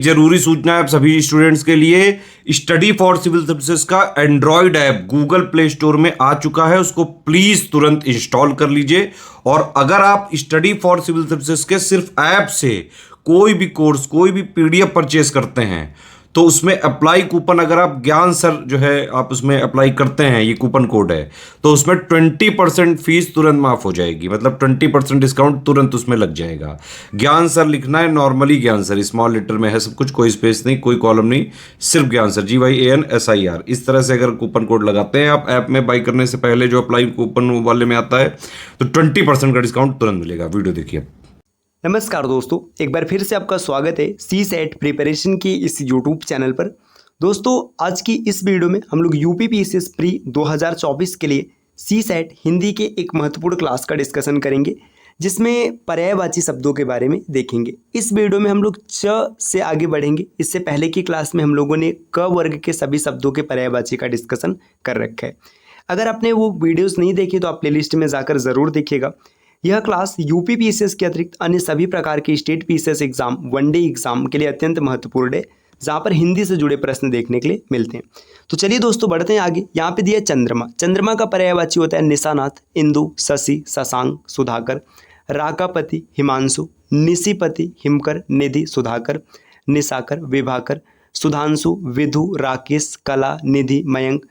जरूरी सूचना है आप सभी स्टूडेंट्स के लिए। स्टडी फॉर सिविल सर्विसेज का Android app Google play store में आ चुका है, उसको प्लीज तुरंत इंस्टॉल कर लीजिए। और अगर आप स्टडी फॉर सिविल सर्विसेज के सिर्फ ऐप से कोई भी कोर्स, कोई भी पीडीएफ परचेस करते हैं तो उसमें अप्लाई कूपन, अगर आप ज्ञान सर जो है आप उसमें अप्लाई करते हैं, ये कूपन कोड है, तो उसमें 20% फीस तुरंत माफ हो जाएगी। मतलब 20% डिस्काउंट तुरंत उसमें लग जाएगा। ज्ञान सर लिखना है, नॉर्मली ज्ञान सर, स्मॉल लेटर में है सब कुछ, कोई स्पेस नहीं, कोई कॉलम नहीं, सिर्फ ज्ञान सर, GYANSIR। इस तरह से अगर कूपन कोड लगाते हैं आप ऐप में बाई करने से पहले, जो अप्लाई कूपन वाले में आता है, तो 20% का डिस्काउंट तुरंत मिलेगा। वीडियो देखिए। नमस्कार दोस्तों, एक बार फिर से आपका स्वागत है CSET प्रिपरेशन की इस YouTube चैनल पर। दोस्तों, आज की इस वीडियो में हम लोग UPPSS प्री 2024 के लिए CSET हिंदी के एक महत्वपूर्ण क्लास का डिस्कशन करेंगे, जिसमें पर्यायवाची शब्दों के बारे में देखेंगे। इस वीडियो में हम लोग च से आगे बढ़ेंगे। इससे पहले की क्लास में हम लोगों ने क वर्ग के सभी शब्दों के पर्यायवाची का डिस्कशन कर रखा है। अगर आपने वो वीडियोज़ नहीं देखी तो आप प्लेलिस्ट में जाकर ज़रूर देखिएगा। यह क्लास UPPSS के अतिरिक्त अन्य सभी प्रकार के state PSS exam, one day exam के लिए अत्यंत महत्वपूर्ण है, जहाँ पर हिंदी से जुड़े प्रश्न देखने के लिए मिलते हैं। तो चलिए दोस्तों, बढ़ते हैं आगे। यहाँ पे दिया चंद्रमा। चंद्रमा का पर्यायवाची होता है निशानाथ, इंदु, शशि, शशांक, सुधाकर, राकापति, हिमांशु, निशिपति, हिमकर, निधि, सुधाकर, निशाकर, विभाकर, सुधांशु, विधु, राकेश, कला, निधि, मयंक,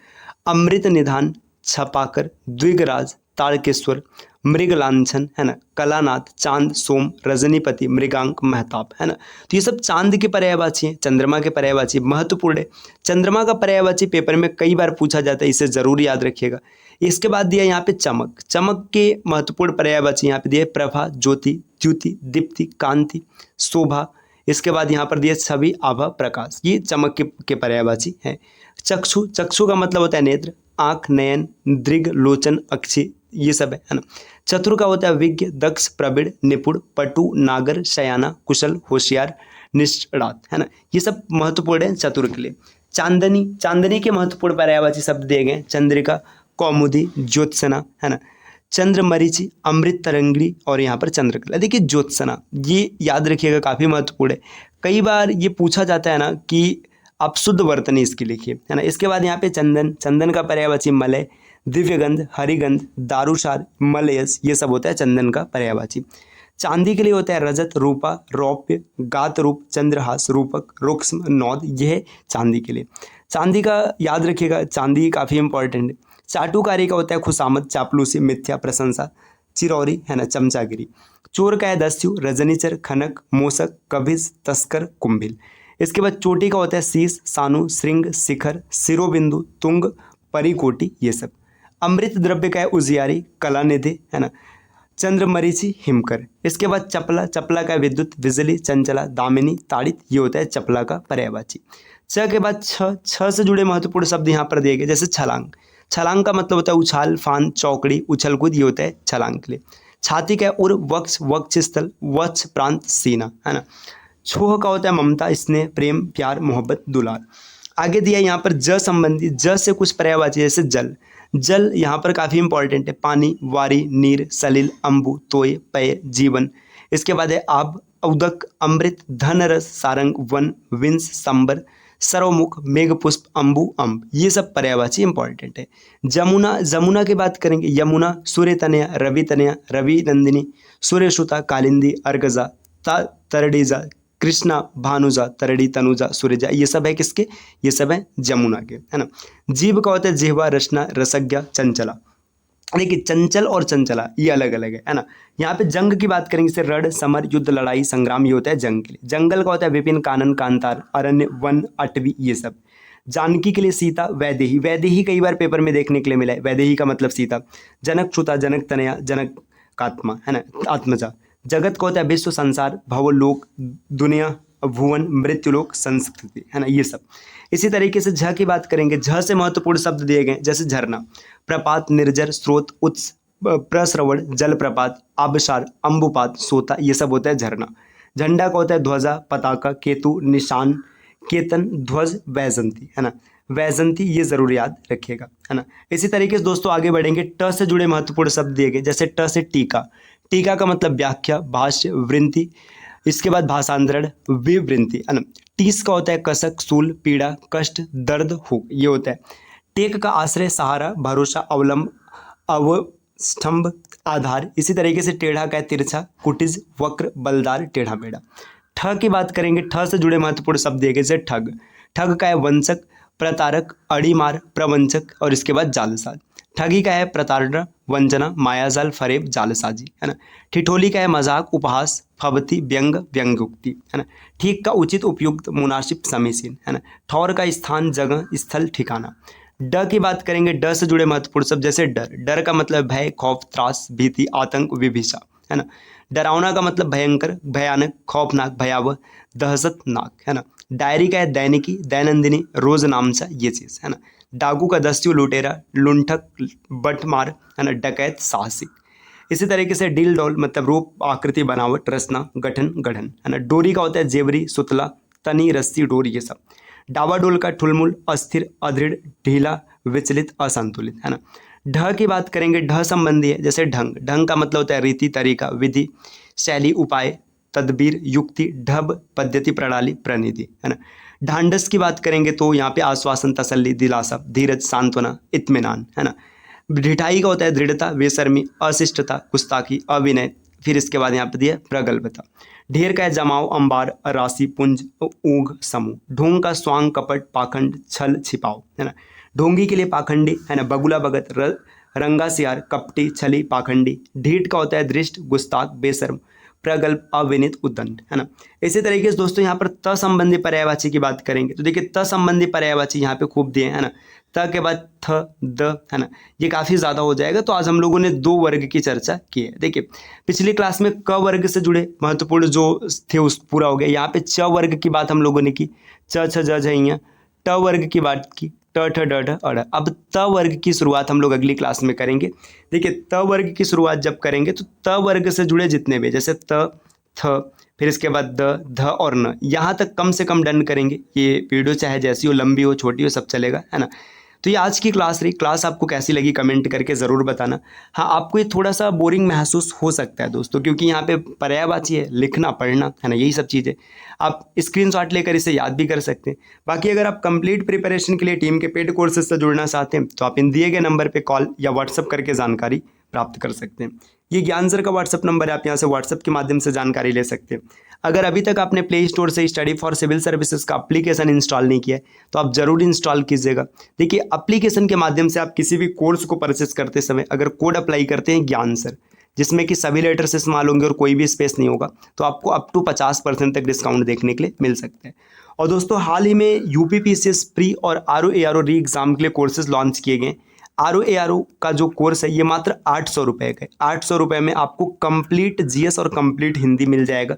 अमृत निधान, छपाकर, द्विगराज, तारकेश्वर, मृगलांछन, है ना, कलानाथ, चांद, सोम, रजनीपति, मृगांक, महताब, है ना। तो ये सब चांद के पर्यायवाची हैं, चंद्रमा के पर्यायवाची महत्वपूर्ण है। चंद्रमा का पर्यायवाची पेपर में कई बार पूछा जाता है, इसे जरूर याद रखिएगा। इसके बाद दिया यहाँ पे चमक। चमक के महत्वपूर्ण पर्यायवाची यहाँ पे दिया प्रभा, ज्योति, द्युति, दीप्ति, कांति, शोभा। इसके बाद यहाँ पर दिया छवि, आभा, प्रकाश। ये चमक के पर्यायवाची हैं। चक्षु, चक्षु का मतलब होता है नेत्र, आँख, नयन, दृग, लोचन, अक्षी, ये सब है ना। चतुर का होता है विज्ञ, दक्ष, प्रवीण, निपुण, पटु, नागर, शयाना, कुशल, होशियार, निष्णात, है ना। ये सब महत्वपूर्ण है चतुर के लिए। चांदनी, चांदनी के महत्वपूर्ण पर्यायवाची शब्द दिए गए चंद्रिका, कौमुदी, ज्योत्सना, है ना। चंद्रमरीचि, अमृत तरंगिणी और यहाँ पर चंद्रकला। देखिए ज्योत्सना, ये याद रखिएगा, काफ़ी महत्वपूर्ण है। कई बार ये पूछा जाता है ना कि आप शुद्ध वर्तनी इसकी लिखिए, है ना। इसके बाद यहाँ पे चंदन, चंदन का पर्यायवाची मलय, दिव्यगंध, हरिगंध, दारुसार, मलयस, ये सब होता है चंदन का पर्यायवाची। चांदी के लिए होता है रजत, रूपा, रौप्य, गात रूप, चंद्रहास, रूपक, रुक्ष्म, नौद, यह है चांदी के लिए। चांदी का याद रखिएगा, चांदी काफ़ी इंपॉर्टेंट है। चाटुकारी का होता है खुशामद, चापलूसी, मिथ्या, प्रशंसा, चिरौरी, है ना, चमचागिरी। चोर का है दस्यु, रजनीचर, खनक, मोसक, कभिस, तस्कर, कुंभिल। इसके बाद चोटी का होता है शीश, सानु, श्रृंग, शिखर, शिरोबिंदु, तुंग, परिकोटि, ये सब। अमृत द्रव्य का है उजियारी, कलानिधि, है ना, चंद्रमरीचि, हिमकर। इसके बाद चपला, चपला का है विद्युत, बिजली, चंचला, दामिनी, ताड़ित, ये होता है चपला का पर्यायवाची। छ के बाद छ से जुड़े महत्वपूर्ण शब्द यहाँ पर दिए गए, जैसे छलांग। छलांग का मतलब होता है उछाल, फान, चौकड़ी, उछल कूद, ये होता है छलांग के लिए। छाती का है उर, वक्ष, वक्षस्थल, वक्ष प्रांत, सीना, है ना। छोह का होता है ममता, स्नेह, प्रेम, प्यार, मोहब्बत, दुलार। आगे दिया यहाँ पर ज संबंधी, ज से कुछ पर्यायवाची, जैसे जल। जल यहाँ पर काफ़ी इंपॉर्टेंट है, पानी, वारी, नीर, सलिल, अम्बु, तोय, पेय, जीवन। इसके बाद है आब, उदक, अमृत, धन रस, सारंग, वन, विंस, संबर, सर्वमुख, मेघपुष्प, अम्बु, अम्ब, ये सब पर्यायवाची इंपॉर्टेंट है। जमुना, जमुना की बात करेंगे, यमुना, सूर्य तनया, रवि तनया, रवि नंदिनी, सूर्यसुता, कालिंदी, अर्गजा, तरडीजा, कृष्णा, भानुजा, तरड़ी, तनुजा, सूर्यजा, ये सब है किसके, ये सब है जमुना के, है ना। जीव का होता है जिह्वा, रचना, रसज्ञा, चंचला। देखिए चंचल और चंचला ये अलग अलग है ना। यहाँ पे जंग की बात करेंगे, जैसे रण, समर, युद्ध, लड़ाई, संग्राम, ये होता है जंग के लिए। जंगल का होता है विपिन, कानन, कांतार, अरण्य, वन, अटवी, ये सब। जानकी के लिए सीता, वैदेही, वैदेही कई बार पेपर में देखने के लिए मिला है, वैदेही का मतलब सीता। जनक छुता, जनक तनया, जनक कात्मा, है ना, आत्मजा। जगत को होता है विश्व, संसार, भवलोक, दुनिया, भुवन, मृत्युलोक, संस्कृति, है ना, ये सब। इसी तरीके से झ की बात करेंगे, झ से महत्वपूर्ण शब्द दिए गए, जैसे झरना, प्रपात, निर्जर, स्रोत, उत्स, प्रस्रवण, जलप्रपात, आबशार, अम्बुपात, सोता, ये सब होता है झरना। झंडा का होता है ध्वजा, पताका, केतु, निशान, केतन, ध्वज, वैजंती, है ना। वैजंती ये जरूर याद रखिएगा, है ना। इसी तरीके से दोस्तों आगे बढ़ेंगे, ट से जुड़े महत्वपूर्ण शब्द दिए गए, जैसे ट से टीका। टीका का मतलब व्याख्या, भाष्य, वृंति। इसके बाद भाषांतरण, विवृंति, है ना। टीस का होता है कसक, सूल, पीड़ा, कष्ट, दर्द, हुक, ये होता है। टेक का आश्रय, सहारा, भरोसा, अवलंब, अवस्तंभ, आधार। इसी तरीके से टेढ़ा का है तिरछा, कुटिज, वक्र, बलदार, टेढ़ा मेढ़ा। ठ की बात करेंगे, ठ से जुड़े महत्वपूर्ण शब्द दिए गए जैसे ठग। ठग का है वंचक, प्रतारक, अड़ीमार, प्रवंचक और इसके बाद जालसाज। ठगी का है प्रताड़ना, वंचना, मायाजाल, फरेब, जालसाजी, है ना। ठिठोली का है मजाक, उपहास, फबती, व्यंग, व्यंग्योक्ति, है ना। ठीक का उचित, उपयुक्त, मुनासिब, समीचीन, है ना। ठौर का स्थान, जगह, स्थल, ठिकाना। ड की बात करेंगे, ड से जुड़े महत्वपूर्ण शब्द जैसे डर। डर का मतलब भय, खौफ, त्रास, भीति, आतंक, विभिषा, है ना। डरावना का मतलब भयंकर, भयानक, खौफनाक, भयावह, दहशतनाक, है ना। डायरी का है दैनिकी, दैनंदिनी, रोज नामचा, ये चीज़, है ना। डाकू का दस्यु, लुटेरा, लुंठक, बटमार, है ना। डकैत, साहसिक। इसी तरीके से डील डॉल मतलब रूप, आकृति, बनावट, रचना, गठन, गढ़न, है ना। डोरी का होता है जेवरी, सुतला, तनी, रस्सी, डोरी, ये सब। डावाडोल का ठुलमुल, अस्थिर, अदृढ़, ढीला, विचलित, असंतुलित, है ना। ढ की बात करेंगे, ढ संबंधी है जैसे ढंग। ढंग का मतलब होता है रीति, तरीका, विधि, शैली, उपाय, तदबीर, युक्ति, ढब, पद्धति, प्रणाली, प्रणीति, है ना। ढांढस की बात करेंगे तो यहाँ पे आश्वासन, तसल्ली, दिलासा, धीरज, सांत्वना, इत्मीनान, है ना। ढिठाई का होता है दृढ़ता, बेशर्मी, अशिष्टता, गुस्ताखी, अविनय, फिर इसके बाद यहाँ पे दिया प्रगल्भता। ढेर का है जमाव, अंबार, राशि, पुंज, ऊंघ, समूह। ढोंग का स्वांग, कपट, पाखंड, छल, छिपाव, है ना। ढोंगी के लिए पाखंडी, है ना। बगुला, भगत, रंगा सियार, कपटी, छली, पाखंडी। ढीठ का होता है दृष्ट, गुस्ताख, बेशर्म, प्रगल्भ, अविनित, उद्दंड, है ना। इसी तरीके से दोस्तों यहाँ पर त संबंधी पर्यायवाची की बात करेंगे तो देखिए त संबंधी पर्यायवाची यहाँ पे खूब दिए, है ना। त के बाद थ, द, है ना। ये काफ़ी ज़्यादा हो जाएगा। तो आज हम लोगों ने 2 वर्ग की चर्चा की है। देखिए पिछली क्लास में क वर्ग से जुड़े महत्वपूर्ण जो थे उस पूरा हो गया। यहाँ पे च वर्ग की बात हम लोगों ने की, च, छ, ज, झ, ट वर्ग की बात की, ट, ठ, ड, ढ, अड़। अब त वर्ग की शुरुआत हम लोग अगली क्लास में करेंगे। देखिए त वर्ग की शुरुआत जब करेंगे तो त वर्ग से जुड़े जितने भी जैसे त, थ, फिर इसके बाद द, ध और न, यहाँ तक कम से कम डन करेंगे। ये वीडियो चाहे जैसी हो, लंबी हो, छोटी हो, सब चलेगा, है ना। तो ये आज की क्लास रही। क्लास आपको कैसी लगी कमेंट करके ज़रूर बताना। हाँ, आपको ये थोड़ा सा बोरिंग महसूस हो सकता है दोस्तों, क्योंकि यहाँ पे पर्यायवाची है, लिखना, पढ़ना, है ना, यही सब चीज़ें। आप स्क्रीनशॉट लेकर इसे याद भी कर सकते हैं। बाकी अगर आप कंप्लीट प्रिपरेशन के लिए टीम के पेड कोर्सेज से जुड़ना चाहते हैं तो आप इन दिए गए नंबर पर कॉल या व्हाट्सअप करके जानकारी प्राप्त कर सकते हैं। ये ज्ञान सर का व्हाट्सअप नंबर है, आप यहाँ से व्हाट्सअप के माध्यम से जानकारी ले सकते हैं। अगर अभी तक आपने प्ले स्टोर से स्टडी फॉर सिविल सर्विसेज का एप्लीकेशन इंस्टॉल नहीं किया है तो आप ज़रूर इंस्टॉल कीजिएगा। देखिए एप्लीकेशन के माध्यम से आप किसी भी कोर्स को परचेस करते समय अगर कोड अप्लाई करते हैं ज्ञान सर, जिसमें कि सभी लेटर्स इस्तेमाल होंगे और कोई भी स्पेस नहीं होगा, तो आपको अप टू 50% तक डिस्काउंट देखने के लिए मिल सकता है। और दोस्तों हाल ही में यूपीपीसीएस प्री और RO ARO री एग्जाम के लिए कोर्सेज लॉन्च किए गए। RO ARO का जो कोर्स है ये मात्र 800 रुपये का है। 800 रुपये में आपको कंप्लीट GS और कंप्लीट हिंदी मिल जाएगा।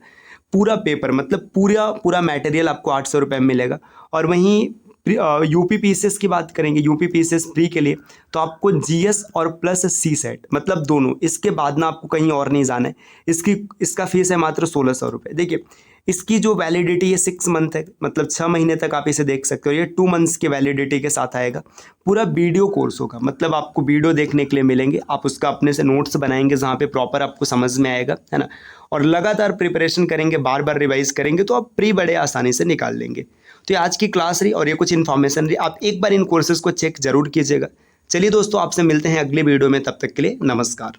पूरा पेपर मतलब पूरा मटेरियल आपको 800 रुपये में मिलेगा। और वहीं यूपीपीसीएस की बात करेंगे, यूपीपीसीएस प्री के लिए तो आपको GS और प्लस CSET मतलब दोनों, इसके बाद ना आपको कहीं और नहीं जाना है। इसका फीस है मात्र 1600 रुपये। देखिए इसकी जो वैलिडिटी है 6 मंथ है, मतलब 6 महीने तक आप इसे देख सकते हो। ये 2 मंथ्स की वैलिडिटी के साथ आएगा। पूरा वीडियो कोर्स होगा, मतलब आपको वीडियो देखने के लिए मिलेंगे, आप उसका अपने से नोट्स बनाएंगे जहाँ पे प्रॉपर आपको समझ में आएगा, है ना। और लगातार प्रिपरेशन करेंगे, बार बार रिवाइज करेंगे तो आप प्री बड़े आसानी से निकाल लेंगे। तो ये आज की क्लास रही और ये कुछ इन्फॉर्मेशन रही। आप एक बार इन कोर्सेज को चेक जरूर कीजिएगा। चलिए दोस्तों, आपसे मिलते हैं अगले वीडियो में, तब तक के लिए नमस्कार।